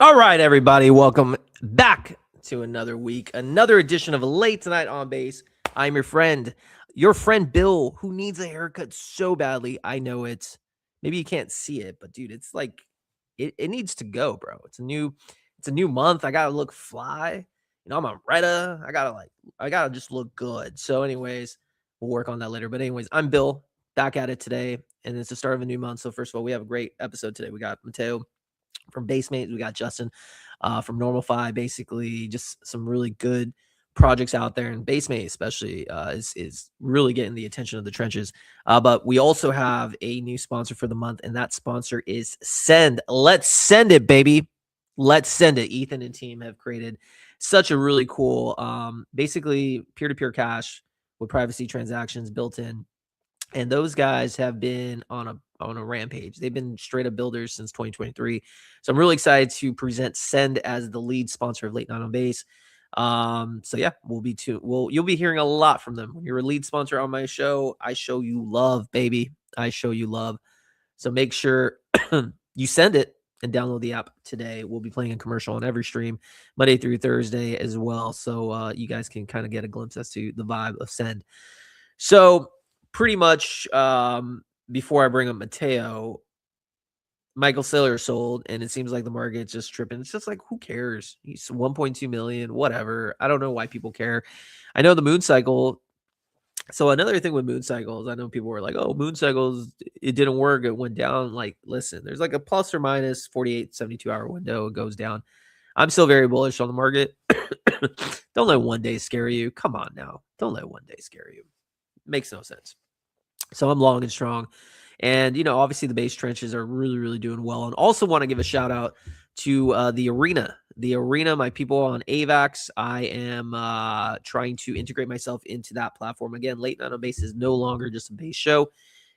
All right, everybody, welcome back to another week, another edition of Late Tonight on Base. I'm your friend Bill, who needs a haircut so badly. I know it. Maybe you can't see it, but dude, it's like it needs to go, bro. It's a new month. I gotta look fly. I'm on Retta. I gotta just look good. So, anyways, we'll work on that later. But anyways, I'm Bill, back at it today, and it's the start of a new month. So first of all, we have a great episode today. We got Mateo from Basemate. We got Justin from Normal FI. Basically, just some really good projects out there, and Basemate especially is really getting the attention of the trenches. But we also have a new sponsor for the month, and that sponsor is Send. Let's send it, baby. Let's send it. Ethan and team have created such a really cool, basically peer-to-peer cash with privacy transactions built in. And those guys have been on a rampage. They've been straight up builders since 2023. So I'm really excited to present Send as the lead sponsor of Late Night on Base. So yeah, you'll be hearing a lot from them. When you're a lead sponsor on my show, I show you love, baby. I show you love. So make sure you send it and download the app today. We'll be playing a commercial on every stream, Monday through Thursday as well. So you guys can kind of get a glimpse as to the vibe of Send. So pretty much before I bring up Mateo, Michael Saylor sold, and it seems like the market's just tripping. It's just like, who cares? He's 1.2 million, whatever. I don't know why people care. I know the moon cycle. So another thing with moon cycles, I know people were like, oh, moon cycles, it didn't work. It went down. Like, listen, there's like a plus or minus 48, 72 hour window. It goes down. I'm still very bullish on the market. Don't let one day scare you. Come on now. Don't let one day scare you. Makes no sense. So I'm long and strong. And, obviously the base trenches are really, really doing well. And also want to give a shout out to the arena. The arena, my people on AVAX. I am trying to integrate myself into that platform. Again, Late Night on Base is no longer just a base show.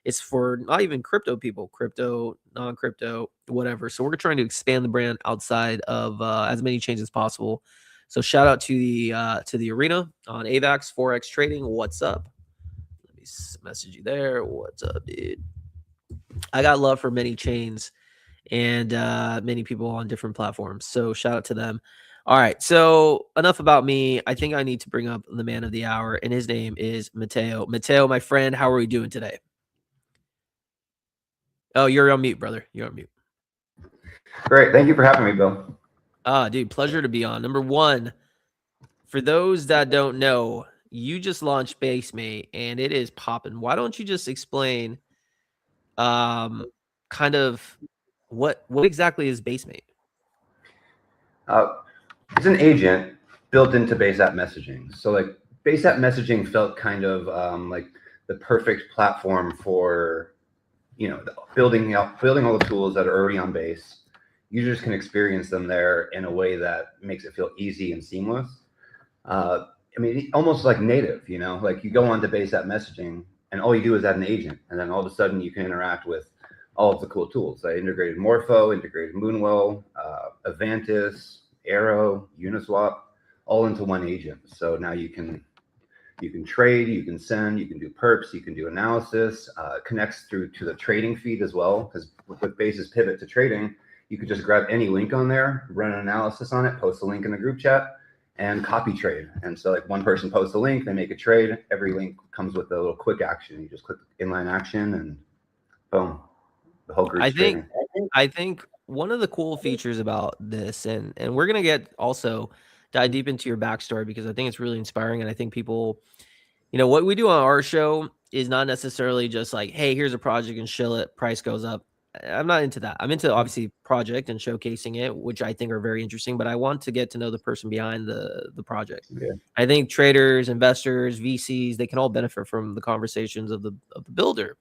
It's for not even crypto people, crypto, non-crypto, whatever. So we're trying to expand the brand outside of as many chains as possible. So shout out to the arena on AVAX, Forex Trading. What's up? Let me message you there. What's up, dude? I got love for many chains and many people on different platforms. So shout out to them. All right. So enough about me. I think I need to bring up the man of the hour, and his name is Mateo. Mateo, my friend, how are we doing today? Oh, you're on mute, brother. You're on mute. Great. Thank you for having me, Bill. Dude, pleasure to be on. Number one, for those that don't know, you just launched Basemate and it is popping. Why don't you just explain kind of what exactly is Basemate? It's an agent built into base app messaging. So like base app messaging felt kind of like the perfect platform for, building all the tools that are already on base. Users can experience them there in a way that makes it feel easy and seamless. Almost like native, like you go on to base app messaging and all you do is add an agent. And then all of a sudden you can interact with all of the cool tools. I integrated Morpho, integrated Moonwell, Avantis, Arrow, Uniswap, all into one agent. So now you can trade, you can send, you can do perps, you can do analysis. Connects through to the trading feed as well, because with Base's pivot to trading, you could just grab any link on there, run an analysis on it, post a link in the group chat, and copy trade. And so like one person posts a link, they make a trade. Every link comes with a little quick action. You just click inline action and boom, the whole group's trading. I think one of the cool features about this, and we're gonna get also dive deep into your backstory because I think it's really inspiring, and I think people, what we do on our show is not necessarily just like, hey, here's a project and shill it, price goes up. I'm not into that. I'm into obviously project and showcasing it, which I think are very interesting, but I want to get to know the person behind the project. Yeah. I think traders, investors, VCs, they can all benefit from the conversations of the builder.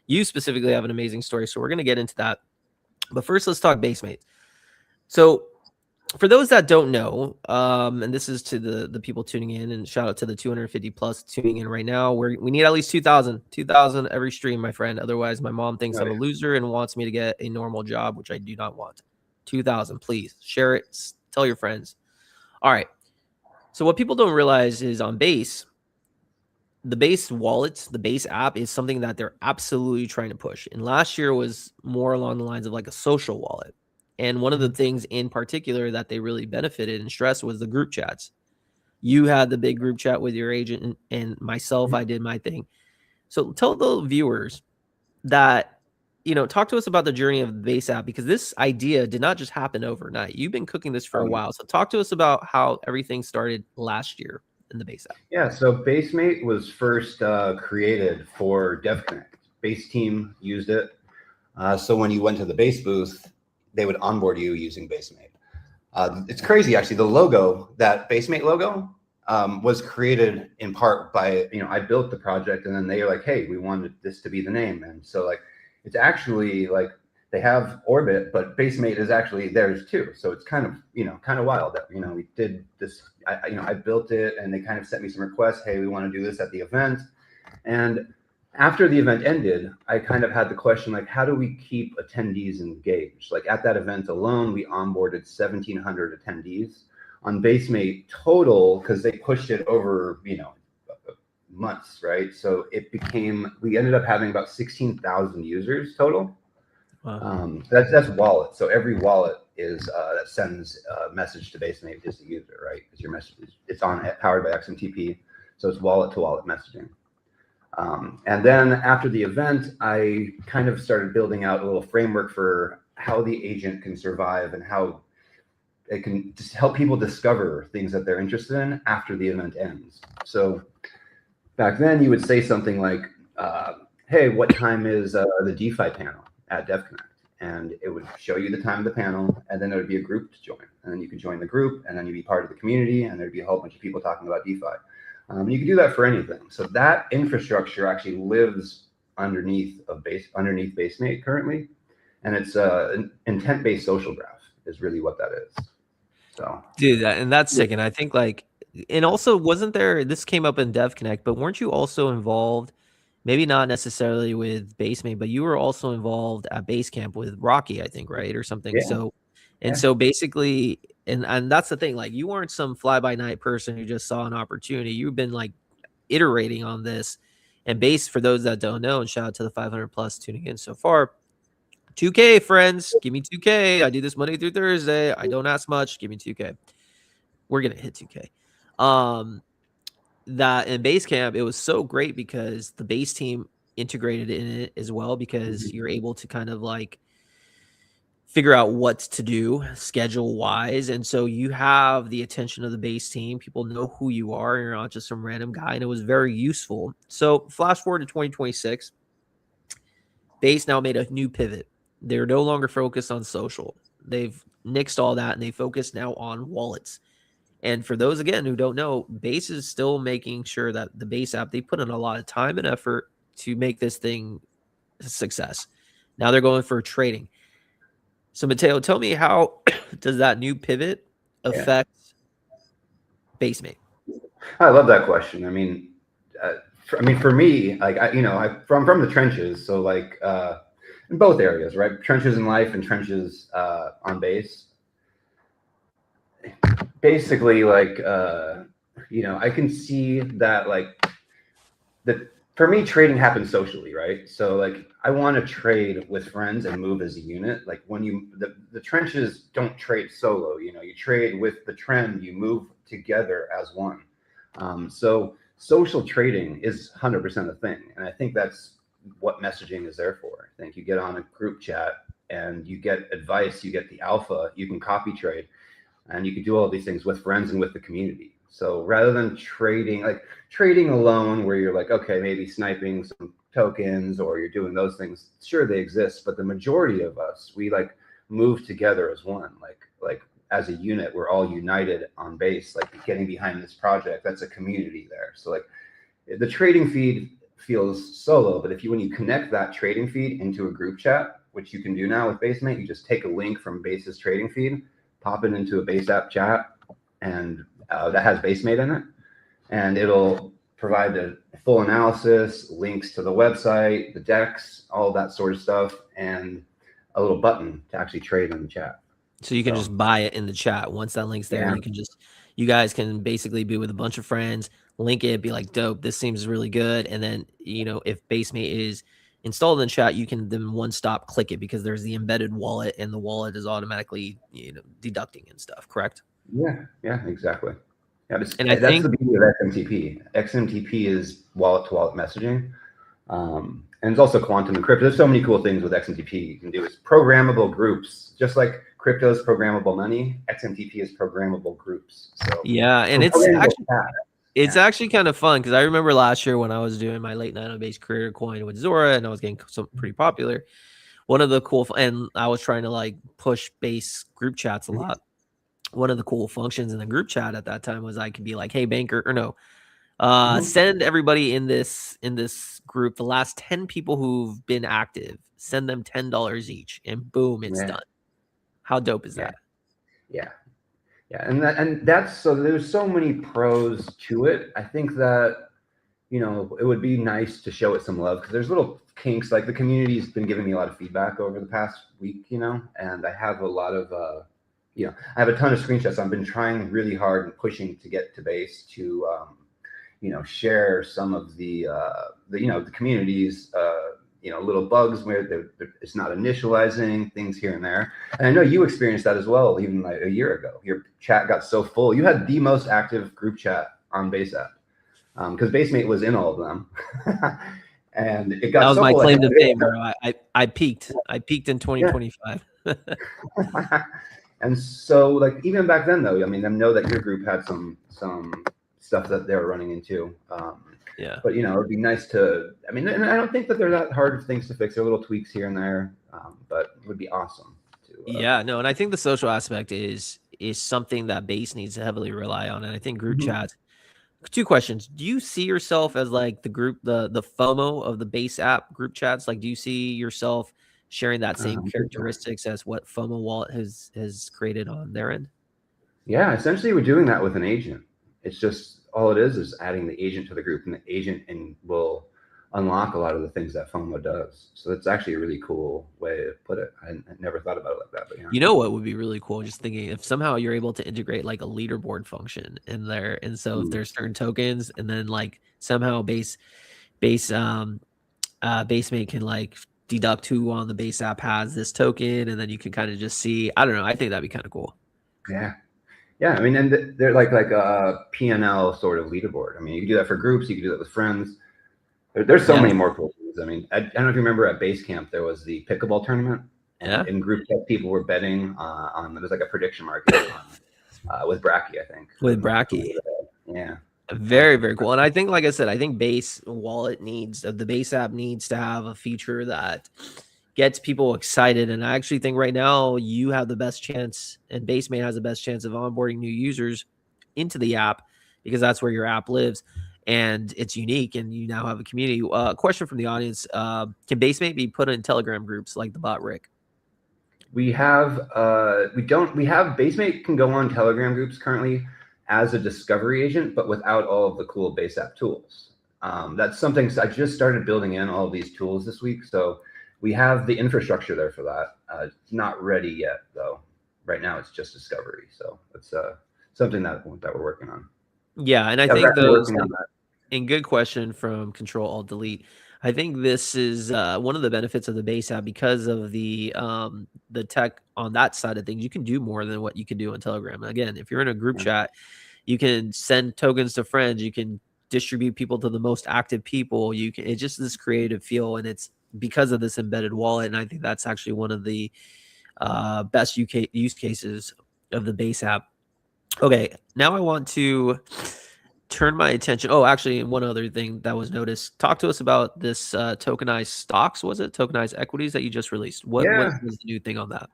You specifically have an amazing story, so we're going to get into that. But first, let's talk Basemate. So for those that don't know, and this is to the people tuning in, and shout out to the 250 plus tuning in right now. We need at least 2,000 every stream, my friend. Otherwise, my mom thinks I'm a loser and wants me to get a normal job, which I do not want. 2,000, please share it. Tell your friends. All right. So what people don't realize is on Base, the Base wallets, the Base app is something that they're absolutely trying to push. And last year was more along the lines of like a social wallet. And one of the things in particular that they really benefited and stressed was the group chats. You had the big group chat with your agent, and myself, I did my thing. So tell the viewers that, talk to us about the journey of the Base app, because this idea did not just happen overnight. You've been cooking this for a while. So talk to us about how everything started last year in the Base app. Yeah, so Basemate was first created for DevConnect. Base team used it. So when you went to the Base booth, they would onboard you using Basemate. It's crazy, actually. The logo, that Basemate logo, was created in part by, I built the project, and then they were like, hey, we wanted this to be the name. And so like, it's actually like they have Orbit, but Basemate is actually theirs too. So it's kind of wild that, we did this, I built it, and they kind of sent me some requests. Hey, we want to do this at the event. And after the event ended, I kind of had the question, like, how do we keep attendees engaged? Like at that event alone, we onboarded 1,700 attendees. On Basemate total, because they pushed it over, months, right? So we ended up having about 16,000 users total. Wow. That's wallet. So every wallet is that sends a message to Basemate is the user, right? Because your message it's powered by XMTP, so it's wallet to wallet messaging. And then after the event, I kind of started building out a little framework for how the agent can survive and how it can just help people discover things that they're interested in after the event ends. So back then you would say something like, hey, what time is the DeFi panel at DevConnect? And it would show you the time of the panel, and then there would be a group to join. And then you could join the group, and then you'd be part of the community, and there'd be a whole bunch of people talking about DeFi. You can do that for anything. So that infrastructure actually lives underneath Basemate currently, and it's an intent-based social graph is really what that is. So, dude, that's sick. And I think and also wasn't there? This came up in DevConnect, but weren't you also involved? Maybe not necessarily with Basemate, but you were also involved at Basecamp with Rocky, I think, right, or something. yeah. So basically, and that's the thing, like you weren't some fly by night person who just saw an opportunity. You've been like iterating on this. And Base, for those that don't know, and shout out to the 500 plus tuning in so far. 2K, friends, give me 2K. I do this Monday through Thursday. I don't ask much. Give me 2K. We're gonna hit 2K. That in Basecamp, it was so great because the base team integrated in it as well, because you're able to kind of like figure out what to do schedule wise. And so you have the attention of the base team. People know who you are. You're not just some random guy. And it was very useful. So flash forward to 2026, Base now made a new pivot. They're no longer focused on social. They've nixed all that, and they focus now on wallets. And for those, again, who don't know, Base is still making sure that the Base app, they put in a lot of time and effort to make this thing a success. Now they're going for trading. So, Mateo, tell me, how does that new pivot affect Basemate? I love that question. I mean, for me, like, I'm from the trenches. So like in both areas, right? Trenches in life and trenches on base. Basically, like, I can see that, like, for me, trading happens socially, right? So like, I want to trade with friends and move as a unit. Like when the trenches don't trade solo, you trade with the trend, you move together as one. So social trading is 100% a thing. And I think that's what messaging is there for. I think you get on a group chat and you get advice, you get the alpha, you can copy trade, and you can do all these things with friends and with the community. So rather than trading alone, where you're like, okay, maybe sniping some tokens or you're doing those things, sure, they exist, but the majority of us, we like move together as one, like as a unit. We're all united on base, like getting behind this project. That's a community there. So like the trading feed feels solo, but when you connect that trading feed into a group chat, which you can do now with Basemate, you just take a link from Base's trading feed, pop it into a Base app chat, and that has Basemate in it, and it'll provide a full analysis, links to the website, the decks, all that sort of stuff, and a little button to actually trade in the chat. So you can just buy it in the chat. Once that link's there, you guys can basically be with a bunch of friends, link it, be like, dope, this seems really good. And then, if Basemate is installed in chat, you can then one stop click it because there's the embedded wallet, and the wallet is automatically deducting and stuff. Correct? Yeah, exactly. Yeah, And I that's think the beauty of XMTP. XMTP is wallet-to-wallet messaging, and it's also quantum encrypted. There's so many cool things with XMTP you can do. It's programmable groups, just like crypto's programmable money. XMTP is programmable groups. So yeah, and it's actually kind of fun because I remember last year when I was doing my late night on base career coin with Zora, and I was getting some pretty popular. One of the cool, and I was trying to like push base group chats a lot. One of the cool functions in the group chat at that time was I could be like, "Hey, banker," or no, send everybody in this group, the last 10 people who've been active, send them $10 each, and boom, it's done. How dope is that? Yeah. And that's so there's so many pros to it. I think that it would be nice to show it some love because there's little kinks. Like the community's been giving me a lot of feedback over the past week, and I have a lot of I have a ton of screenshots. I've been trying really hard and pushing to get to base to share some of the community's little bugs where it's not initializing things here and there. And I know you experienced that as well, even like a year ago. Your chat got so full. You had the most active group chat on Base app because Basemate was in all of them. And it got that was so my full. claim to fame, bro. I peaked. I peaked in 2025. Yeah. And so, like, even back then, though, I mean, I know that your group had some stuff that they were running into. Yeah. But it'd be nice to. I mean, and I don't think that they're that hard of things to fix. There are little tweaks here and there, but it would be awesome to. Yeah, no, and I think the social aspect is something that base needs to heavily rely on, and I think group chats. Two questions: do you see yourself as like the group, the FOMO of the base app group chats? Like, do you see yourself sharing that same characteristics as what FOMO Wallet has created on their end? Yeah, essentially, we're doing that with an agent. It's just all it is adding the agent to the group, and the agent will unlock a lot of the things that FOMO does. So it's actually a really cool way to put it. I never thought about it like that, but yeah. You know what would be really cool? Just thinking if somehow you're able to integrate like a leaderboard function in there, and so if there's certain tokens, and then like somehow Basemate can like deduct who on the base app has this token, and then you can kind of just see. I don't know. I think that'd be kind of cool. Yeah. I mean, and they're like a P&L sort of leaderboard. I mean, you can do that for groups. You can do that with friends. There's so many more cool things. I mean, I don't know if you remember at Basecamp, there was the pickleball tournament. And in group chat, people were betting on there's like a prediction market with Bracky, I think. With Bracky. Yeah. Very, very cool. And I think, like I said, I think Base Wallet the Base app needs to have a feature that gets people excited. And I actually think right now you have the best chance, and Basemate has the best chance of onboarding new users into the app because that's where your app lives. And it's unique, and you now have a community. Question from the audience: can Basemate be put in Telegram groups like the bot Rick? We have Basemate can go on Telegram groups currently as a discovery agent, but without all of the cool base app tools. That's something I just started building in all of these tools this week, so we have the infrastructure there for that. It's not ready yet, though. Right now, it's just discovery, so it's something that we're working on. Yeah, and I think those. And good question from Control Alt Delete. I think this is one of the benefits of the base app because of the tech on that side of things. You can do more than what you can do on Telegram. Again, if you're in a group chat, you can send tokens to friends. You can distribute people to the most active people. It's just this creative feel, and it's because of this embedded wallet. And I think that's actually one of the best use cases of the base app. Okay, now I want to turn my attention. Oh, actually, one other thing that was noticed. Talk to us about this tokenized stocks. Was it tokenized equities that you just released? What was the new thing on that?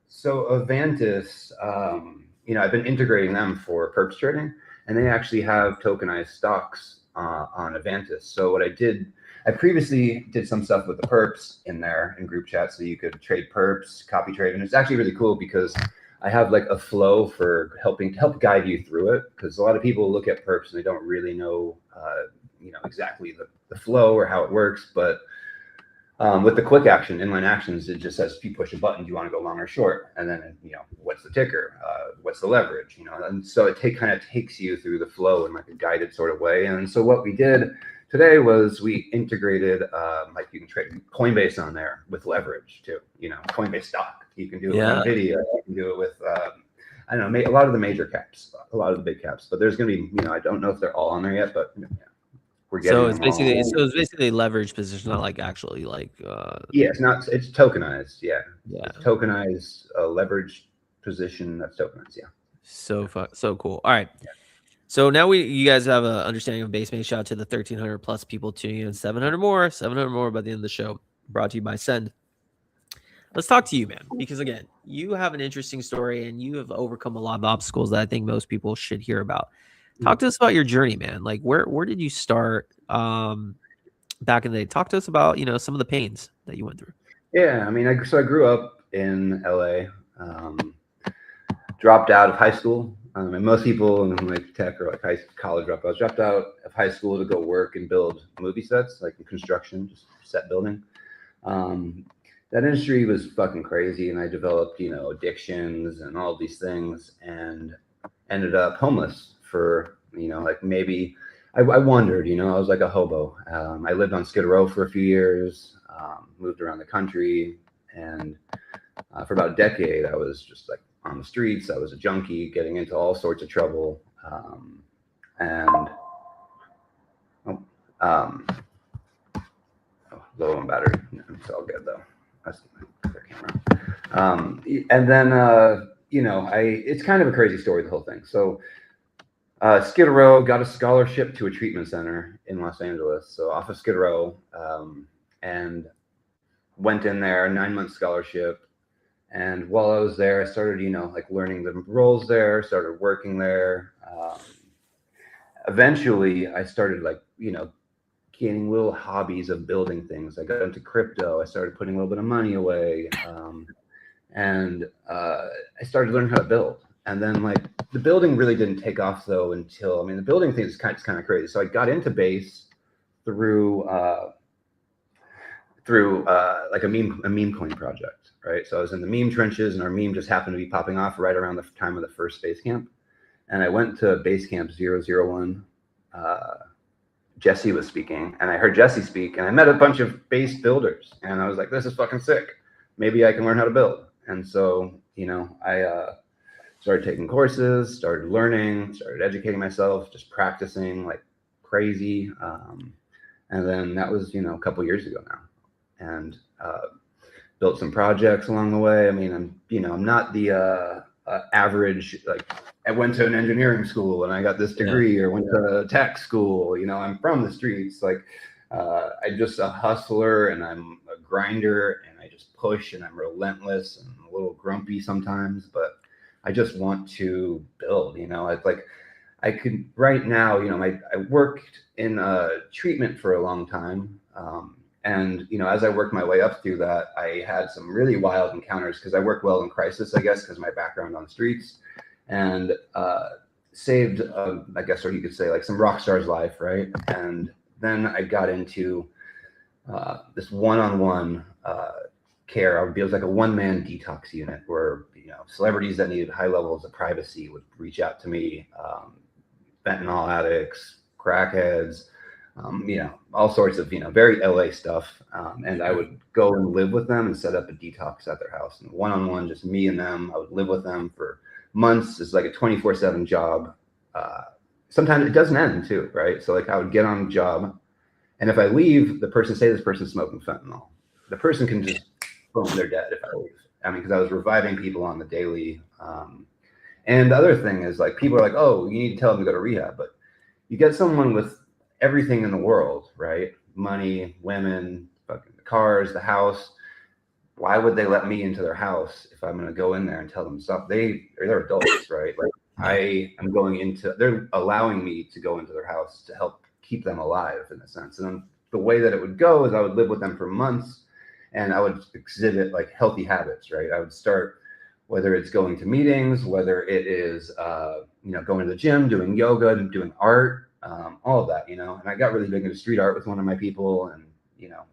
So Avantis, I've been integrating them for perps trading, and they actually have tokenized stocks on Avantis. So what I previously did some stuff with the perps in there in group chat, so you could trade perps, copy trade, and it's actually really cool because I have like a flow for help guide you through it, because a lot of people look at perps and they don't really know, exactly the flow or how it works. But with the quick action, inline actions, it just says if you push a button, do you want to go long or short? And then, what's the ticker? What's the leverage? And so it kind of takes you through the flow in like a guided sort of way. And so what we did today was we integrated like you can trade Coinbase on there with leverage too. Coinbase stock. You can do it with Nvidia. You can do it with I don't know, a lot of the major caps, a lot of the big caps. But there's going to be, I don't know if they're all on there yet, but we're getting. So it's basically a leverage position, not like actually like. Yeah, it's tokenized. Yeah, yeah, it's tokenized leverage position that's tokenized. Yeah. So cool. All right. Yeah. So now you guys have an understanding of Basemate. Shout out to the 1,300 plus people tuning in, 700 more by the end of the show. Brought to you by Send. Let's talk to you, man, because again, you have an interesting story and you have overcome a lot of obstacles that I think most people should hear about. Talk to us about your journey, man. Like where did you start back in the day? Talk to us about, some of the pains that you went through. Yeah, I mean, I grew up in LA, dropped out of high school. And most people in like tech or like college dropouts dropped out of high school to go work and build movie sets, like in construction, just set building. That industry was fucking crazy, and I developed, addictions and all these things, and ended up homeless for, like maybe I wondered, I was like a hobo. I lived on Skid Row for a few years, moved around the country, and for about a decade, I was just like on the streets. I was a junkie, getting into all sorts of trouble, low on battery. No, it's all good though. That's their camera. And then it's kind of a crazy story, the whole thing. So Skid Row got a scholarship to a treatment center in Los Angeles. So off of Skid Row, and went in there, 9-month scholarship. And while I was there, I started, like learning the roles there, started working there. Eventually I started like, gaining little hobbies of building things. I got into crypto. I started putting a little bit of money away. And I started learning how to build. And then like the building really didn't take off though until, the building thing is kind of crazy. So I got into Base through like a meme coin project, right? So I was in the meme trenches, and our meme just happened to be popping off right around the time of the first Basecamp. And I went to Basecamp 001. Jesse was speaking, and I heard Jesse speak, and I met a bunch of Base builders, and I was like, this is fucking sick. Maybe I can learn how to build. And so, I started taking courses, started learning, started educating myself, just practicing like crazy. And then that was, a couple years ago now, and built some projects along the way. I'm not the average, like I went to an engineering school and I got this degree, or went to tech school. I'm from the streets. Like I'm just a hustler, and I'm a grinder, and I just push, and I'm relentless and a little grumpy sometimes, but I just want to build. I could right now, I worked in treatment for a long time. And, as I worked my way up through that, I had some really wild encounters because I work well in crisis, I guess, because of my background on the streets, and saved, I guess, or you could say like some rock star's life. Right. And then I got into this one-on-one care. It was like a one-man detox unit where, celebrities that needed high levels of privacy would reach out to me, fentanyl addicts, crackheads, all sorts of, very LA stuff. And I would go and live with them and set up a detox at their house. And one-on-one, just me and them. I would live with them for months. It's like a 24/7 job. Sometimes it doesn't end too, right? So like I would get on the job, and if I leave, the person, say this person's smoking fentanyl, the person can just, boom, they're dead if I leave. Because I was reviving people on the daily. And the other thing is like, people are like, oh, you need to tell them to go to rehab. But you get someone with everything in the world, right? Money, women, fucking the cars, the house. Why would they let me into their house if I'm going to go in there and tell them stuff? They're adults, right? Like they're allowing me to go into their house to help keep them alive in a sense. And then the way that it would go is I would live with them for months, and I would exhibit like healthy habits, right? I would start, whether it's going to meetings, whether it is, going to the gym, doing yoga, and doing art, all of that, and I got really big into street art with one of my people, and,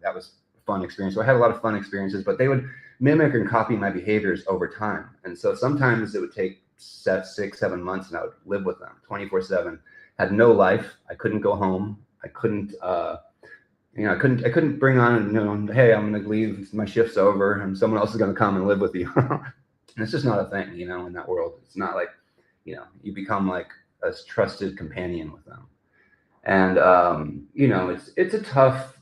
that was a fun experience. So I had a lot of fun experiences, but they would mimic and copy my behaviors over time. And so sometimes it would take 6, 7 months, and I would live with them 24/7, had no life. I couldn't go home. I couldn't, I couldn't bring on, hey, I'm going to leave, my shift's over and someone else is going to come and live with you. And it's just not a thing, in that world. It's not like, you become like a trusted companion with them. And, it's a tough,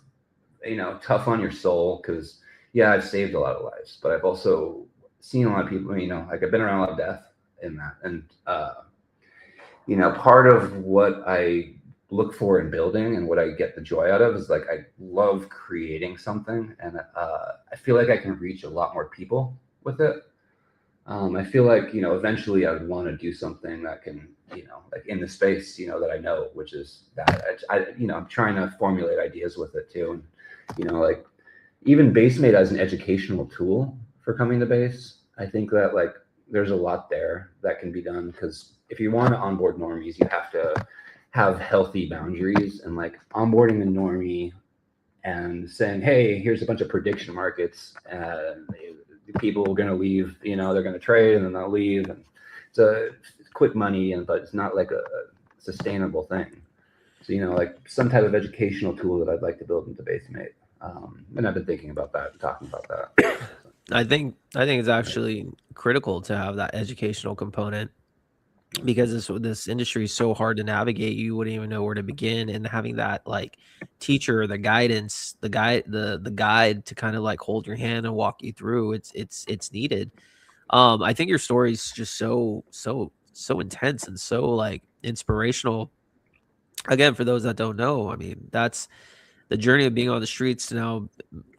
tough on your soul because, yeah, I've saved a lot of lives, but I've also seen a lot of people, like I've been around a lot of death in that. And, part of what I look for in building and what I get the joy out of is like I love creating something, and I feel like I can reach a lot more people with it. I feel like eventually I would want to do something that can like in the space that I know, which is that I'm trying to formulate ideas with it too, and like even Basemate as an educational tool for coming to base. I think that like there's a lot there that can be done, because if you want to onboard normies, you have to have healthy boundaries, and like onboarding a normie and saying, hey, here's a bunch of prediction markets and people are going to leave, they're going to trade and then they'll leave, and it's a quick money, but it's not like a sustainable thing. So like some type of educational tool that I'd like to build into Basemate, and I've been thinking about that and talking about that. I think it's actually critical to have that educational component, because this industry is so hard to navigate. You wouldn't even know where to begin, and having that like teacher, the guidance, the guide to kind of like hold your hand and walk you through, it's needed. I think your story is just so intense and so like inspirational. Again, for those that don't know, I mean, that's the journey of being on the streets to now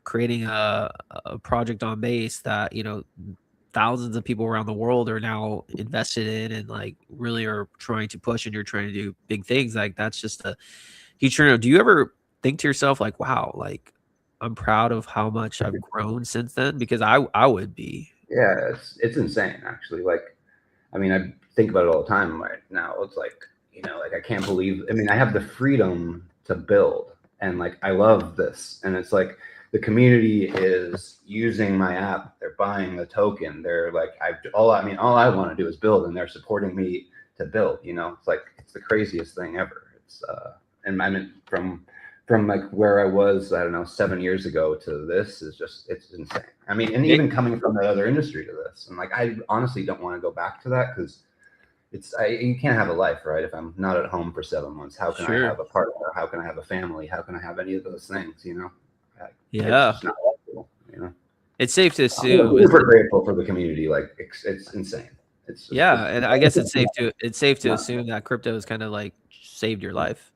creating a project on base that thousands of people around the world are now invested in and like really are trying to push, and you're trying to do big things. Like that's just a huge turn. Do you ever think to yourself like, wow, like I'm proud of how much I've grown since then? Because I would be. Yeah, it's insane actually. Like, I mean, I think about it all the time right now. It's like, like I can't believe, I mean, I have the freedom to build, and like I love this. And it's like the community is using my app, they're buying the token, they're like, all I want to do is build, and they're supporting me to build. It's like it's the craziest thing ever. It's and I mean from like where I was, I don't know, 7 years ago to this is just, it's insane. I mean, and even coming from that other industry to this, and like I honestly don't want to go back to that, because you can't have a life, right? If I'm not at home for 7 months, how can I have a partner? How can I have a family? How can I have any of those things? Yeah, it's just not possible. It's safe to assume. I'm super grateful for the community. Like it's insane. It's just, and I guess it's safe to assume that crypto has kind of like saved your life.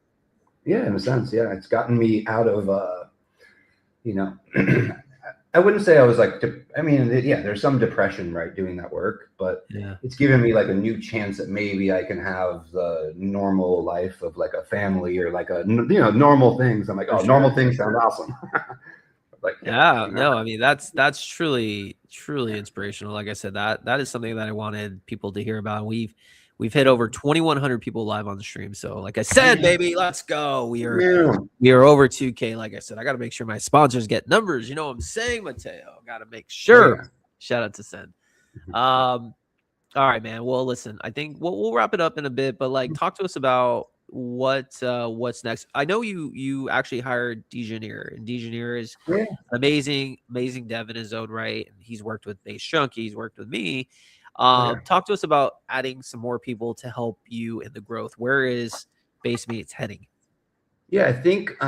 Yeah, in a sense, yeah, it's gotten me out of I wouldn't say I was like, I mean, yeah, there's some depression, right, doing that work, but it's given me like a new chance that maybe I can have the normal life of like a family, or like a, normal things. I'm like, oh, normal things sound awesome. Like, no, I mean, that's truly inspirational. Like I said, that is something that I wanted people to hear about. We've hit over 2,100 people live on the stream. So like I said, baby, let's go. We are over 2K. Like I said, I got to make sure my sponsors get numbers. You know what I'm saying, Mateo? Got to make sure. Shout out to Sen. All right, man. Well, listen, I think we'll wrap it up in a bit, but like talk to us about what's next. I know you actually hired Dejaneer, and Dejaneer is amazing dev in his own right. And he's worked with Base Junkie, he's worked with me. Talk to us about adding some more people to help you in the growth. Where is Basemate's heading? Yeah, I think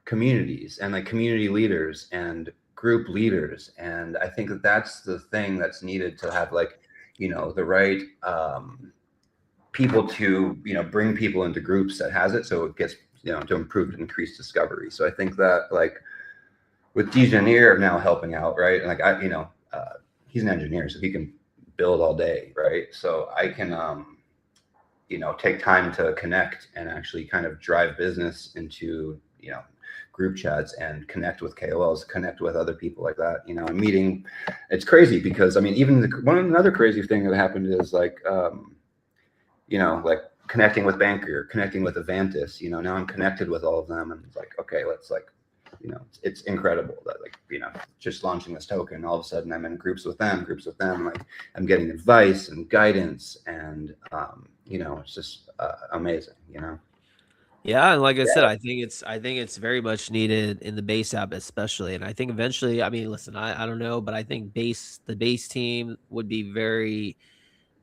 communities and like community leaders and group leaders, and I think that's the thing that's needed to have like the right people to bring people into groups that has it, so it gets to improve and increase discovery. So I think that like with Dejaneer now helping out, right, and like he's an engineer, so he can build all day, right? So I can take time to connect and actually kind of drive business into group chats and connect with KOLs, connect with other people like that. I'm meeting. It's crazy because I mean, even another crazy thing that happened is like like connecting with Banker, connecting with Avantis. Now I'm connected with all of them, and it's like, okay, let's like it's incredible that like just launching this token, all of a sudden I'm in groups with them, like I'm getting advice and guidance, and it's just amazing. Yeah, and like I said, Yeah. I think it's very much needed in the base app, especially. And I think eventually, I mean, listen, I don't know, but I think the base team would be very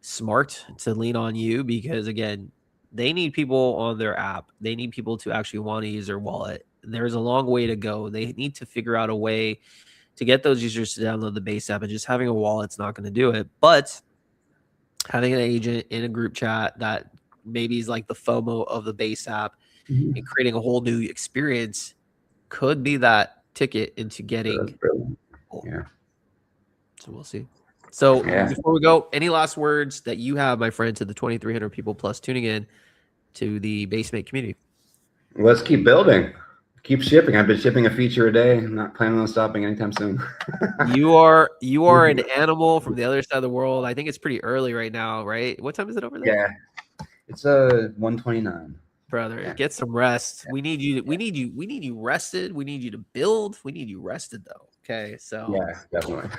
smart to lean on you because again, they need people on their app. They need people to actually want to use their wallet. There's a long way to go. They need to figure out a way to get those users to download the base app, and just having a wallet's not going to do it. But having an agent in a group chat that maybe is like the FOMO of the base app and Mhm. creating a whole new experience could be that ticket into So that's getting brilliant. people. Yeah. So we'll see. So Yeah. before we go, any last words that you have, my friend, to the 2,300 people plus tuning in to the Basemate community? Let's keep building. Keep shipping. I've been shipping a feature a day. I'm not planning on stopping anytime soon. You are an animal from the other side of the world. I think it's pretty early right now, right? What time is it over there? Yeah. It's 129. Brother, Yeah. get some rest. Yeah. We need you rested. We need you to build. We need you rested though. Okay. So Yeah, definitely.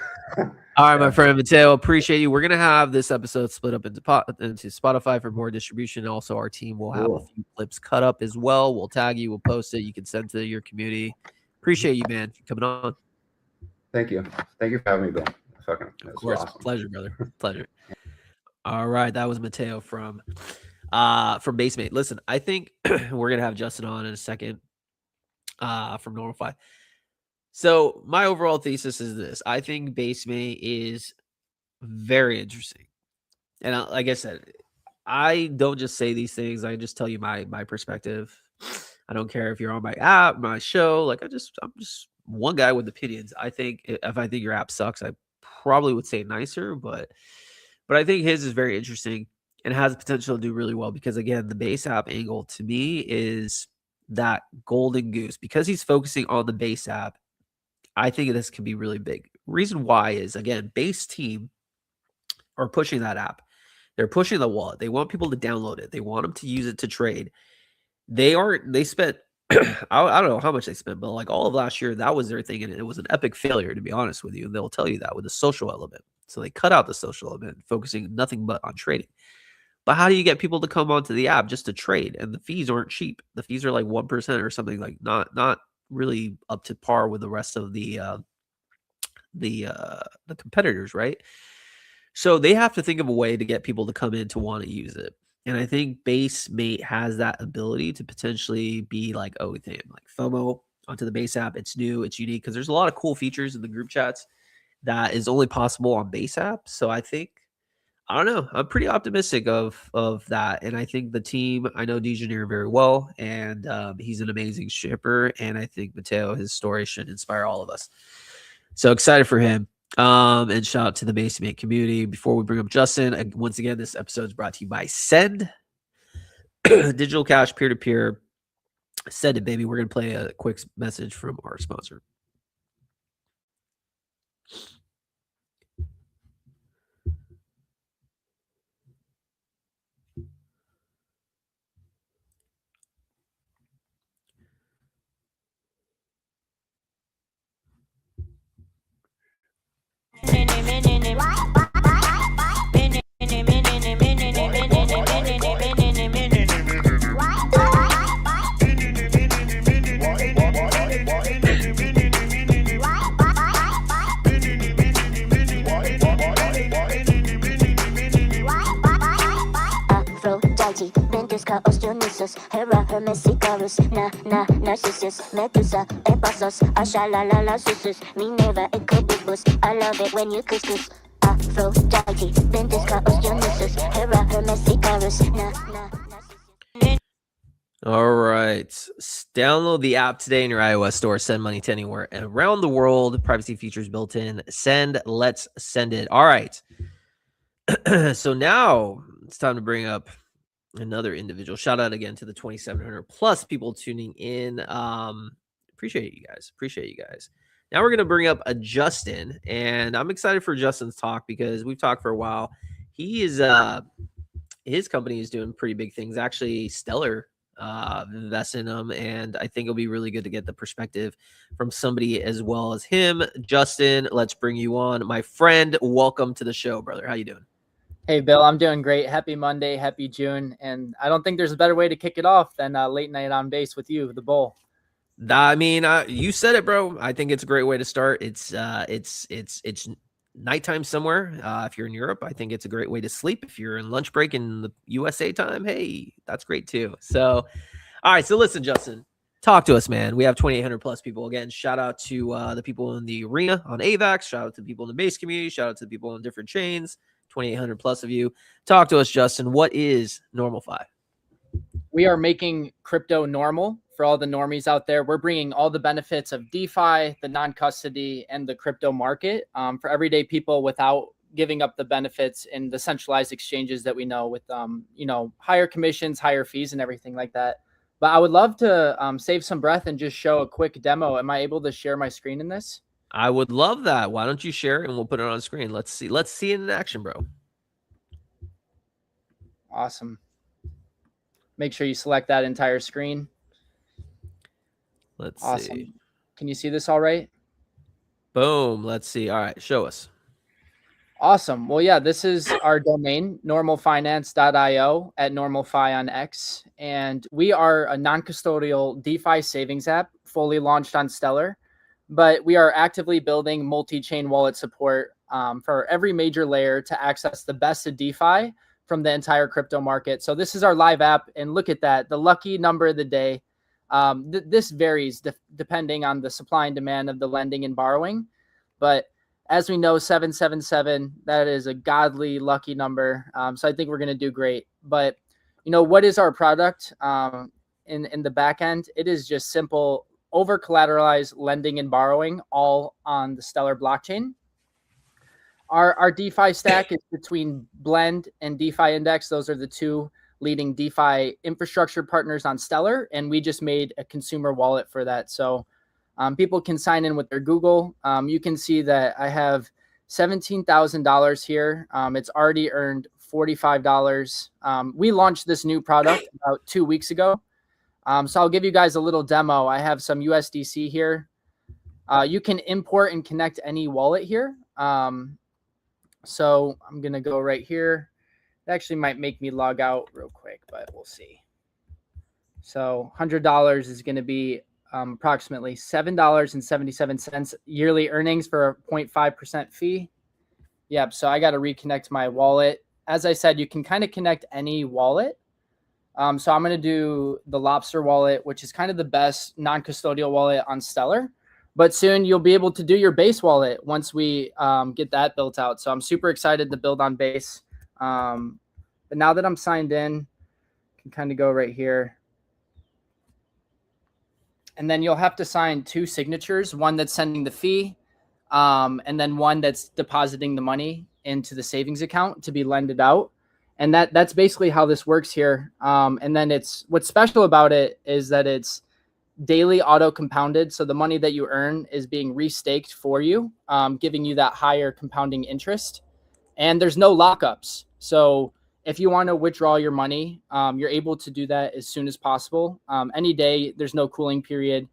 all right, my Yeah. friend Mateo, appreciate you. We're gonna have this episode split up into Spotify for more distribution. Also, our team will have a Cool. few clips cut up as well. We'll tag you, we'll post it. You can send to your community. Appreciate you, man, for coming on. Thank you. Thank you for having me, Bill. Fucking, Of that's course, awesome. pleasure, brother. Pleasure. All right, that was Mateo from Basemate. Listen, I think we're gonna have Justin on in a second from Normal FI. So my overall thesis is this: I think Basemate is very interesting, and like I said, I don't just say these things. I just tell you my perspective. I don't care if you're on my app, my show. Like I'm just one guy with opinions. I think if I think your app sucks, I probably would say nicer, but I think his is very interesting and has the potential to do really well because again, the base app angle to me is that golden goose because he's focusing on the base app. I think this can be really big. Reason why is again, base team are pushing that app. They're pushing the wallet. They want people to download it. They want them to use it to trade. They spent I don't know how much they spent, but like all of last year, that was their thing, and it was an epic failure to be honest with you. And they'll tell you that with the social element. So they cut out the social element, focusing nothing but on trading. But how do you get people to come onto the app just to trade? And the fees aren't cheap. The fees are like 1% or something, like not really up to par with the rest of the competitors, right? So they have to think of a way to get people to come in to want to use it. And I think Basemate has that ability to potentially be like, oh, damn, like FOMO onto the base app. It's new, it's unique because there's a lot of cool features in the group chats that is only possible on base app. So I think I don't know. I'm pretty optimistic of that, and I think the team. I know Dejaneer very well, and he's an amazing shipper. And I think Mateo, his story should inspire all of us. So excited for him. And shout out to the Basemate community. Before we bring up Justin, once again, this episode is brought to you by Send Digital Cash Peer to Peer. Send it, baby. We're gonna play a quick message from our sponsor. Aphrodite, Ventusca, Osteonisus, Hera, Hermes, Icarus, Narcissus, Medusa, Epassos, Ashalalala, Susus, Minerva, Ecobibus. I love it when you couscous. Aphrodite, Ventusca, Osteonisus, Hera, Hermes, Icarus, Narcissus. All right. Download the app today in your iOS store. Send money to anywhere and around the world. Privacy features built in. Send. Let's send it. All right. So now it's time to bring up another individual. Shout out again to the 2,700 plus people tuning in. Appreciate you guys. Appreciate you guys. Now we're going to bring up a Justin, and I'm excited for Justin's talk because we've talked for a while. He is his company is doing pretty big things. Actually, Stellar invest in them, and I think it'll be really good to get the perspective from somebody as well as him. Justin, let's bring you on, my friend. Welcome to the show, brother. How you doing? Hey, Bill, I'm doing great. Happy Monday, happy June. And I don't think there's a better way to kick it off than late night on base with you, the Bull. I mean, you said it, bro. I think it's a great way to start. It's nighttime somewhere. If you're in Europe, I think it's a great way to sleep. If you're in lunch break in the USA time, hey, that's great too. So, all right. So listen, Justin, talk to us, man. We have 2,800 plus people. Again, shout out to the people in the arena on AVAX. Shout out to the people in the base community. Shout out to the people on different chains. 2,800 plus of you. Talk to us, Justin. What is Normal FI? We are making crypto normal for all the normies out there. We're bringing all the benefits of DeFi, the non-custody, and the crypto market for everyday people without giving up the benefits in the centralized exchanges that we know with, higher commissions, higher fees, and everything like that. But I would love to save some breath and just show a quick demo. Am I able to share my screen in this? I would love that. Why don't you share it and we'll put it on screen? Let's see. Let's see it in action, bro. Awesome. Make sure you select that entire screen. Let's Awesome. see. Can you see this all right? Boom. Let's see. All right. Show us. Awesome. Well, yeah, this is our domain, normalfinance.io at normalfi on X. And we are a non-custodial DeFi savings app fully launched on Stellar. But we are actively building multi-chain wallet support for every major layer to access the best of DeFi from the entire crypto market. So this is our live app. And look at that, the lucky number of the day. This varies depending on the supply and demand of the lending and borrowing. But as we know, 777, that is a godly lucky number. So I think we're going to do great. But, what is our product in the back end? It is just simple over collateralized lending and borrowing all on the Stellar blockchain. Our DeFi stack is between Blend and DeFi Index. Those are the two leading DeFi infrastructure partners on Stellar. And we just made a consumer wallet for that. So people can sign in with their Google. You can see that I have $17,000 here. It's already earned $45. We launched this new product about 2 weeks ago. So I'll give you guys a little demo. I have some USDC here. You can import and connect any wallet here. So I'm going to go right here. It actually might make me log out real quick, but we'll see. So $100 is going to be approximately $7.77 yearly earnings for a 0.5% fee. Yep. So I got to reconnect my wallet. As I said, you can kind of connect any wallet. So I'm going to do the Lobster wallet, which is kind of the best non-custodial wallet on Stellar. But soon you'll be able to do your Base wallet once we get that built out. So I'm super excited to build on Base. But now that I'm signed in, I can kind of go right here. And then you'll have to sign 2 signatures, one that's sending the fee, and then one that's depositing the money into the savings account to be lended out. And that's basically how this works here. And then what's special about it is that it's daily auto compounded. So the money that you earn is being restaked for you, giving you that higher compounding interest. And there's no lockups. So if you want to withdraw your money, you're able to do that as soon as possible. Any day, there's no cooling period.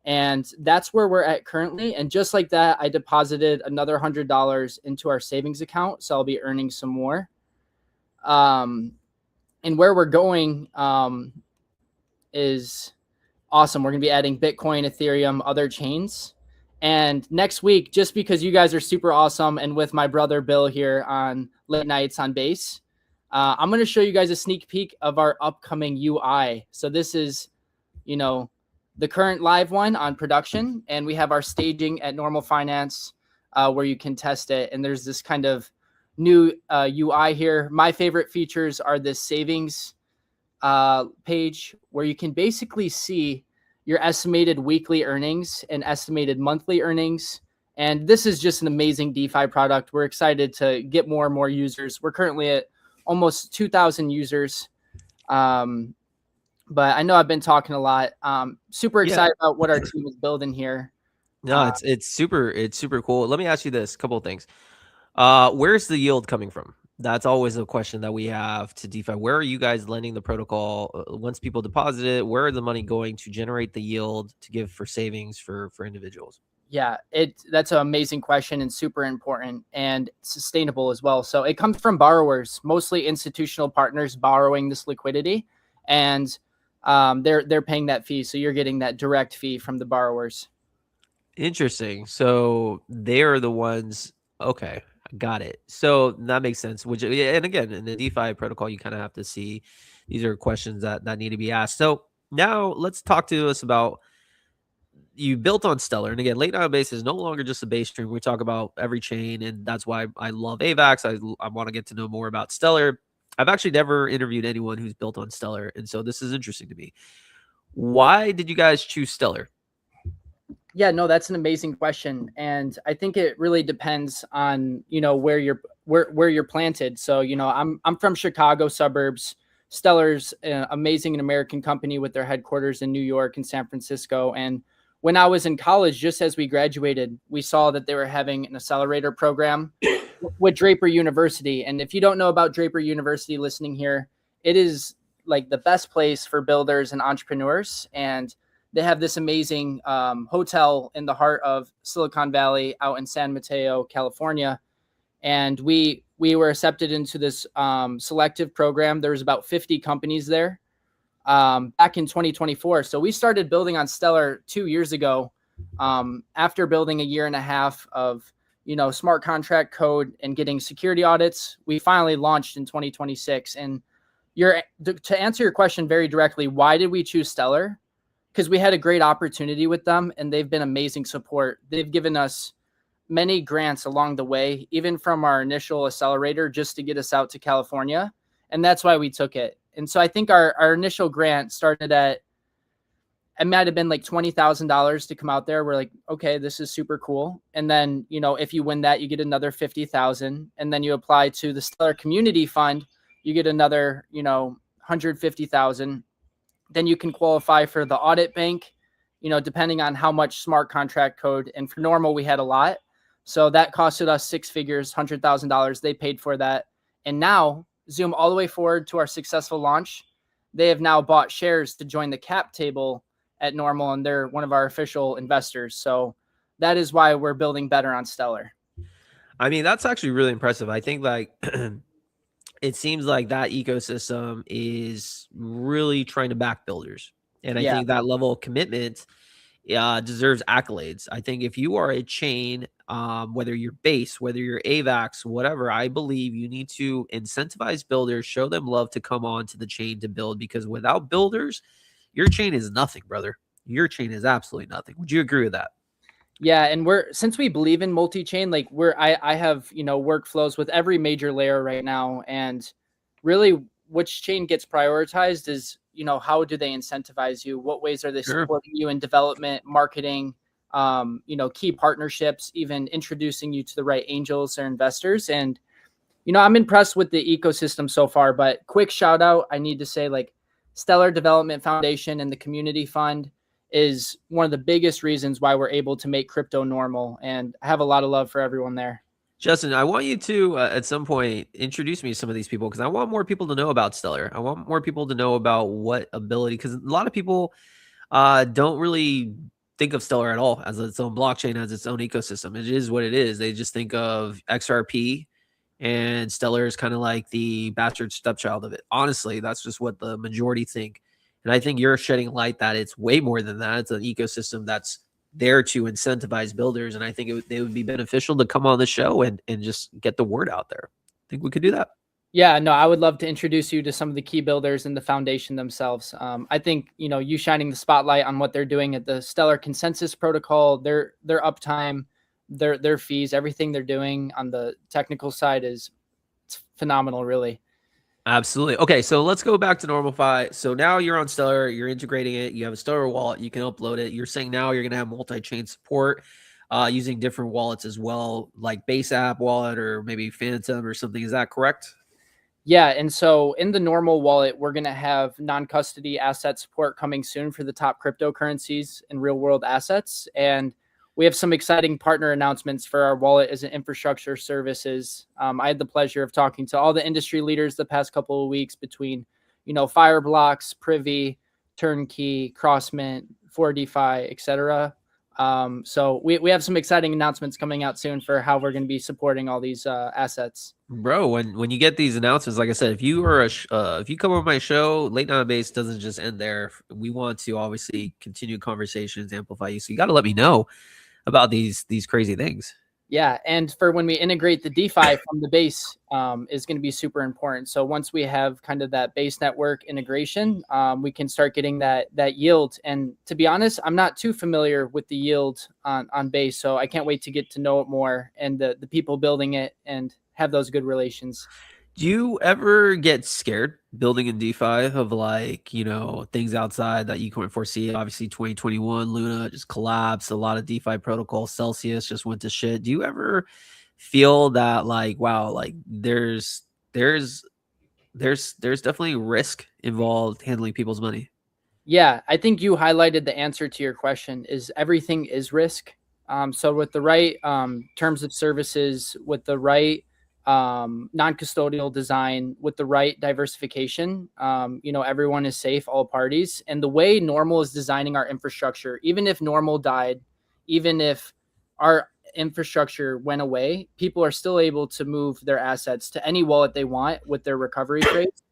And that's where we're at currently. And just like that, I deposited another $100 into our savings account. So I'll be earning some more. And where we're going is awesome. We're going to be adding Bitcoin, Ethereum, other chains. And next week, just because you guys are super awesome and with my brother Bill here on Late Nights on Base, I'm going to show you guys a sneak peek of our upcoming UI. So this is, the current live one on production, and we have our staging at Normal Finance where you can test it. And there's this kind of new UI here. My favorite features are this savings page where you can basically see your estimated weekly earnings and estimated monthly earnings. And this is just an amazing DeFi product. We're excited to get more and more users. We're currently at almost 2,000 users. But I know I've been talking a lot. Super excited about what our team is building here. No, it's super cool. Let me ask you this, couple of things. Where's the yield coming from? That's always a question that we have to DeFi. Where are you guys lending the protocol? Once people deposit it, where are the money going to generate the yield to give for savings for individuals? Yeah, that's an amazing question and super important and sustainable as well. So it comes from borrowers, mostly institutional partners borrowing this liquidity, and they're paying that fee. So you're getting that direct fee from the borrowers. Interesting. So they're the ones. Okay, got it. So that makes sense. Which, yeah, and again, in the DeFi protocol, you kind of have to see these are questions that need to be asked. So now let's talk to us about you built on Stellar. And again, late night base is no longer just a base stream. We talk about every chain, and that's why I love AVAX. I want to get to know more about Stellar. I've actually never interviewed anyone who's built on Stellar, and so this is interesting to me. Why did you guys choose Stellar? Yeah, no, that's an amazing question, and I think it really depends on where you're planted. So I'm from Chicago suburbs. Stellar's an amazing and American company with their headquarters in New York and San Francisco. And when I was in college, just as we graduated, we saw that they were having an accelerator program with Draper University. And if you don't know about Draper University listening here, it is like the best place for builders and entrepreneurs. And they have this amazing hotel in the heart of Silicon Valley out in San Mateo, California. And we were accepted into this selective program. There was about 50 companies there back in 2024. So we started building on Stellar 2 years ago after building a year and a half of smart contract code and getting security audits. We finally launched in 2026. And to answer your question very directly, why did we choose Stellar? Because we had a great opportunity with them, and they've been amazing support. They've given us many grants along the way, even from our initial accelerator, just to get us out to California. And that's why we took it. And so I think our initial grant started at, it might have been like $20,000 to come out there. We're like, okay, this is super cool. And then, if you win that, you get another 50,000. And then you apply to the Stellar Community Fund, you get another, 150,000. Then you can qualify for the audit bank, depending on how much smart contract code. And for normal, we had a lot. So that costed us six figures, $100,000. They paid for that. And now, zoom all the way forward to our successful launch. They have now bought shares to join the cap table at Normal, and they're one of our official investors. So that is why we're building better on Stellar. I mean, that's actually really impressive. I think it seems like that ecosystem is really trying to back builders. And I think that level of commitment deserves accolades. I think if you are a chain, whether you're Base, whether you're AVAX, whatever, I believe you need to incentivize builders, show them love to come on to the chain to build, because without builders, your chain is nothing, brother. Your chain is absolutely nothing. Would you agree with that? Yeah, and since we believe in multi-chain, like I have workflows with every major layer right now, and really which chain gets prioritized is how do they incentivize you? What ways are they supporting you in development, marketing, key partnerships, even introducing you to the right angels or investors? And I'm impressed with the ecosystem so far. But quick shout out, I need to say, like, Stellar Development Foundation and the Community Fund is one of the biggest reasons why we're able to make crypto normal. And I have a lot of love for everyone there. Justin, I want you to, at some point, introduce me to some of these people, because I want more people to know about Stellar. I want more people to know about what ability, because a lot of people don't really think of Stellar at all as its own blockchain, as its own ecosystem. It is what it is. They just think of XRP, and Stellar is kind of like the bastard stepchild of it. Honestly, that's just what the majority think. And I think you're shedding light that it's way more than that. It's an ecosystem that's there to incentivize builders. And I think they would be beneficial to come on the show and just get the word out there. I think we could do that. Yeah, no, I would love to introduce you to some of the key builders in the foundation themselves. I think, you shining the spotlight on what they're doing at the Stellar Consensus Protocol, their uptime, their fees, everything they're doing on the technical side it's phenomenal, really. Absolutely. Okay, so let's go back to Normal FI. So now you're on Stellar, you're integrating it, you have a Stellar wallet, you can upload it. You're saying now you're going to have multi-chain support using different wallets as well, like Base app wallet or maybe Phantom or something. Is that correct? Yeah, and so in the Normal wallet, we're going to have non-custody asset support coming soon for the top cryptocurrencies and real-world assets. And we have some exciting partner announcements for our wallet as an infrastructure services. I had the pleasure of talking to all the industry leaders the past couple of weeks between, Fireblocks, Privy, Turnkey, Crossmint, 4DeFi, etc. So we have some exciting announcements coming out soon for how we're going to be supporting all these assets. Bro, when you get these announcements, like I said, if you are if you come on my show, Late Night on Base doesn't just end there. We want to obviously continue conversations, amplify you. So you got to let me know about these crazy things. Yeah, and for when we integrate the DeFi from the base is going to be super important. So once we have kind of that base network integration, we can start getting that yield. And to be honest, I'm not too familiar with the yield on base, so I can't wait to get to know it more and the people building it and have those good relations. Do you ever get scared building in DeFi of like, things outside that you couldn't foresee? Obviously, 2021 Luna just collapsed. A lot of DeFi protocols, Celsius just went to shit. Do you ever feel that like, wow, like there's definitely risk involved handling people's money? Yeah, I think you highlighted the answer to your question is everything is risk. So with the right terms of services, with the right non-custodial design, with the right diversification, everyone is safe, all parties. And the way Normal is designing our infrastructure, even if Normal died, even if our infrastructure went away, people are still able to move their assets to any wallet they want with their recovery trades.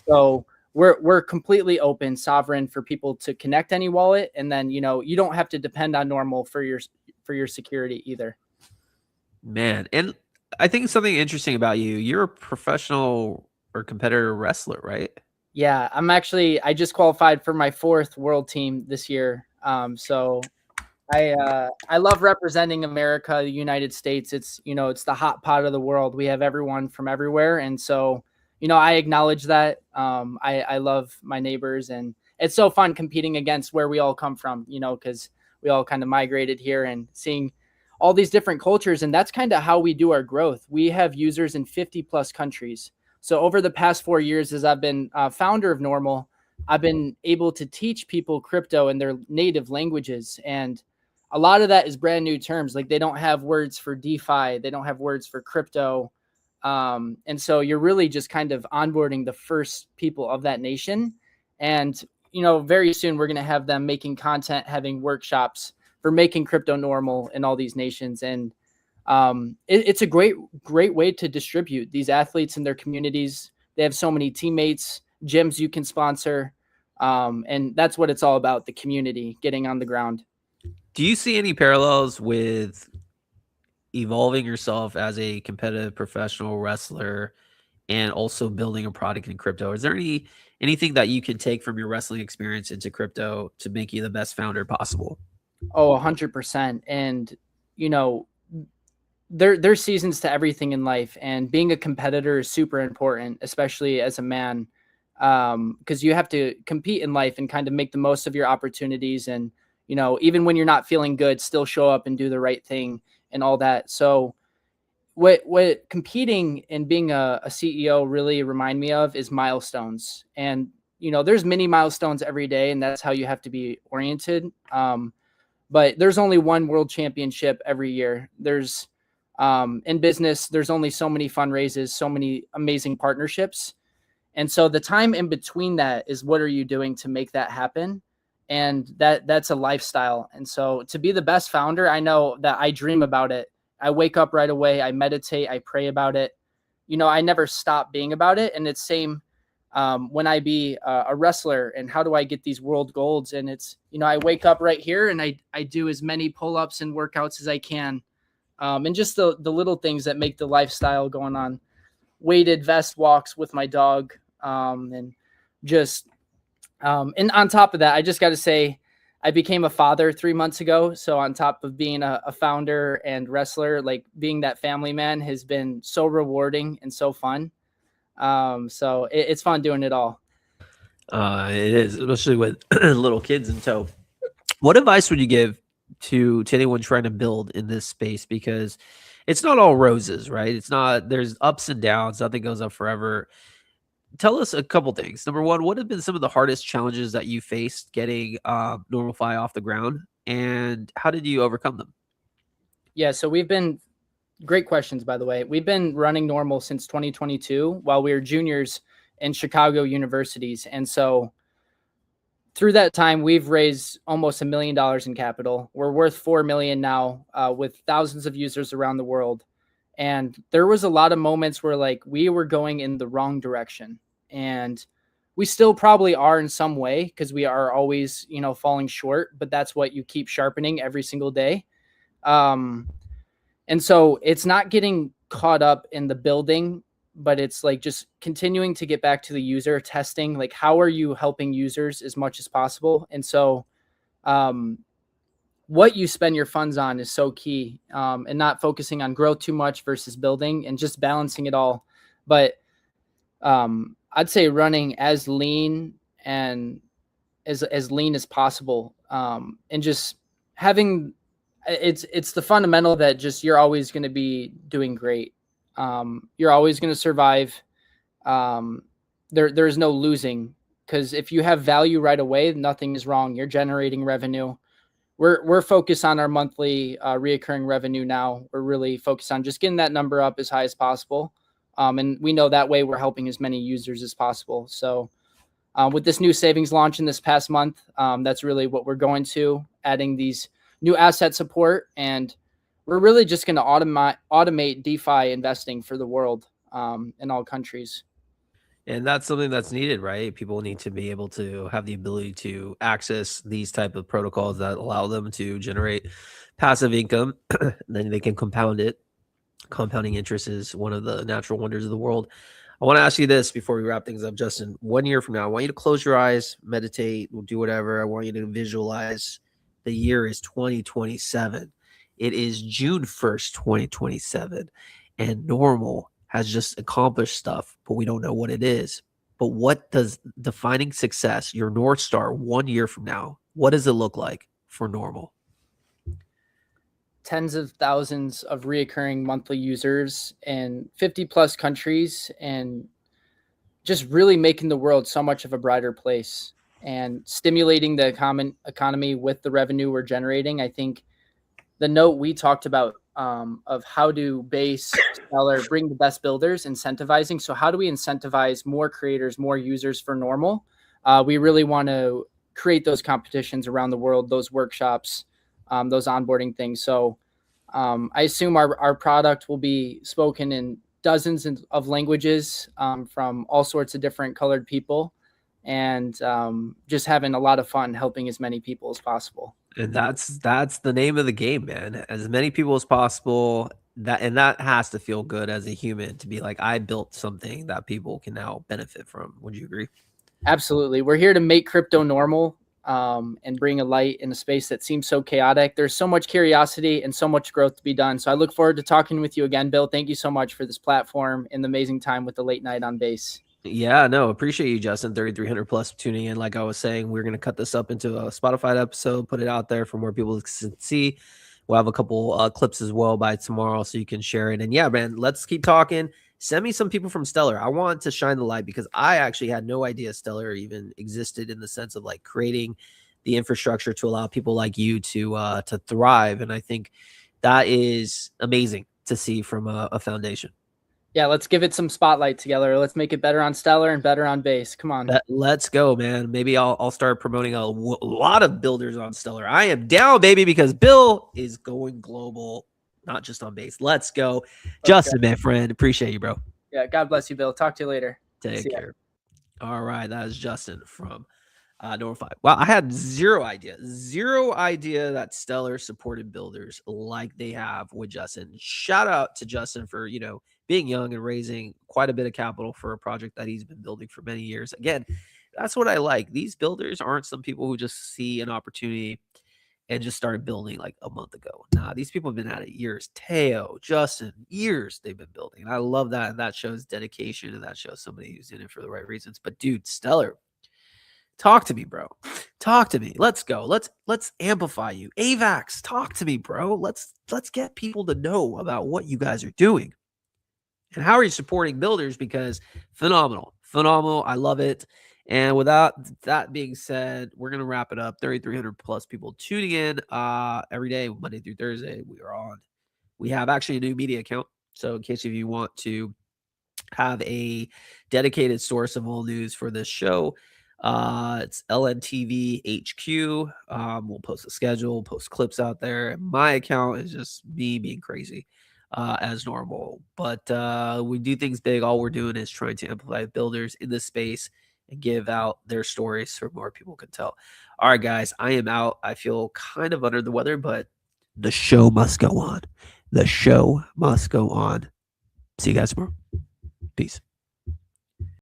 So we're completely open, sovereign for people to connect any wallet, and then you don't have to depend on Normal for your security either. Man, and I think something interesting about you, you're a professional or competitor wrestler, right? Yeah, I just qualified for my 4th world team this year. So I love representing America, the United States. It's it's the hot pot of the world. We have everyone from everywhere, and so I acknowledge that. I love my neighbors, and it's so fun competing against where we all come from. Because we all kind of migrated here and seeing all these different cultures, and that's kind of how we do our growth. We have users in 50 plus countries. So over the past 4 years, as I've been founder of Normal, I've been able to teach people crypto in their native languages, and a lot of that is brand new terms. Like they don't have words for DeFi, they don't have words for crypto. And so you're really just kind of onboarding the first people of that nation. And, very soon we're going to have them making content, having workshops for making crypto normal in all these nations. And it's a great way to distribute these athletes in their communities. They have so many teammates, gyms you can sponsor. And that's what it's all about, the community getting on the ground. Do you see any parallels with evolving yourself as a competitive professional wrestler and also building a product in crypto? Is there anything that you can take from your wrestling experience into crypto to make you the best founder possible? Oh, 100%. And, there's seasons to everything in life, and being a competitor is super important, especially as a man, because you have to compete in life and kind of make the most of your opportunities. And, even when you're not feeling good, still show up and do the right thing and all that. So what competing and being a CEO really remind me of is milestones. And, there's many milestones every day, and that's how you have to be oriented. But there's only one world championship every year. There's in business, there's only so many fundraisers, so many amazing partnerships. And so the time in between that is what are you doing to make that happen? And that's a lifestyle. And so to be the best founder, I know that I dream about it. I wake up right away. I meditate. I pray about it. I never stop being about it. And it's same when I be a wrestler and how do I get these world golds? And it's, I wake up right here and I do as many pull-ups and workouts as I can. And just the little things that make the lifestyle going on. Weighted vest walks with my dog. And just, and on top of that, I just got to say, I became a father 3 months ago. So on top of being a founder and wrestler, like being that family man has been so rewarding and so fun. So it's fun doing it all. It is, especially with little kids in tow. What advice would you give to anyone trying to build in this space? Because it's not all roses, right? It's not, there's ups and downs. Nothing goes up forever. Tell us a couple things. Number one, what have been some of the hardest challenges that you faced getting Normal FI off the ground, and how did you overcome them? Yeah, so great questions, by the way. We've been running Normal since 2022 while we were juniors in Chicago universities. And so through that time, we've raised almost $1 million in capital. We're worth $4 million now, with thousands of users around the world. And there was a lot of moments where like we were going in the wrong direction, and we still probably are in some way, because we are always, falling short, but that's what you keep sharpening every single day. And so it's not getting caught up in the building, but it's like just continuing to get back to the user, testing, like how are you helping users as much as possible. And so what you spend your funds on is so key, and not focusing on growth too much versus building, and just balancing it all. But I'd say running as lean and as lean as possible, and just having it's the fundamental that just you're always going to be doing great. You're always going to survive. There's no losing, because if you have value right away, nothing is wrong. You're generating revenue. We're focused on our monthly reoccurring revenue now. We're really focused on just getting that number up as high as possible. And we know that way we're helping as many users as possible. So with this new savings launch in this past month, that's really what we're going to, adding these new asset support. And we're really just going to automate DeFi investing for the world, in all countries. And that's something that's needed, right? People need to be able to have the ability to access these type of protocols that allow them to generate passive income. Then they can compound it. Compounding interest is one of the natural wonders of the world. I want to ask you this before we wrap things up, Justin. 1 year from now, I want you to close your eyes, meditate, do whatever. I want you to visualize the year is 2027. It is June 1st, 2027. And Normal has just accomplished stuff, but we don't know what it is. But what does defining success, your North Star 1 year from now, what does it look like for Normal? Tens of thousands of reoccurring monthly users in 50 plus countries, and just really making the world so much of a brighter place and stimulating the economy with the revenue we're generating. I think the note we talked about, of how to base, Stellar, bring the best builders, incentivizing. So how do we incentivize more creators, more users for Normal? We really want to create those competitions around the world, those workshops, those onboarding things. So I assume our product will be spoken in dozens of languages, from all sorts of different colored people, and just having a lot of fun helping as many people as possible. And that's the name of the game, man. As many people as possible. That has to feel good as a human to be like, I built something that people can now benefit from. Would you agree? Absolutely. We're here to make crypto normal, and bring a light in a space that seems so chaotic. There's so much curiosity and so much growth to be done. So I look forward to talking with you again, Bill. Thank you so much for this platform and the amazing time with the late night on base. Yeah, no, appreciate you, Justin. 3,300 plus tuning in. Like I was saying, we're going to cut this up into a Spotify episode, put it out there for more people to see. We'll have a couple clips as well by tomorrow so you can share it. And yeah, man, let's keep talking. Send me some people from Stellar. I want to shine the light because I actually had no idea Stellar even existed in the sense of like creating the infrastructure to allow people like you to thrive. And I think that is amazing to see from a foundation. Yeah, let's give it some spotlight together. Let's make it better on Stellar and better on base. Come on. Let's go, man. Maybe I'll start promoting a lot of builders on Stellar. I am down, baby, because Bill is going global, not just on base. Let's go. Okay. Justin, my friend. Appreciate you, bro. Yeah, God bless you, Bill. Talk to you later. Take care. All right, that is Justin from Normal FI. Well, I had zero idea that Stellar supported builders like they have with Justin. Shout out to Justin for, being young and raising quite a bit of capital for a project that he's been building for many years. Again, that's what I like. These builders aren't some people who just see an opportunity and just started building like a month ago. Nah, these people have been at it years. Mateo, Justin, years they've been building. And I love that. And that shows dedication, and that shows somebody who's in it for the right reasons. But dude, Stellar, talk to me, bro. Talk to me. Let's go. Let's amplify you. AVAX, talk to me, bro. Let's get people to know about what you guys are doing. And how are you supporting builders? Because phenomenal. I love it. And without that being said, we're going to wrap it up. 3,300 plus people tuning in every day, Monday through Thursday. We have actually a new media account. So in case if you want to have a dedicated source of all news for this show, It's LNTV HQ. We'll post a schedule, post clips out there. And my account is just me being crazy as normal. But we do things big. All we're doing is trying to amplify builders in this space and give out their stories so more people can tell. All right, guys, I am out. I feel kind of under the weather, but the show must go on. The show must go on. See you guys tomorrow. Peace.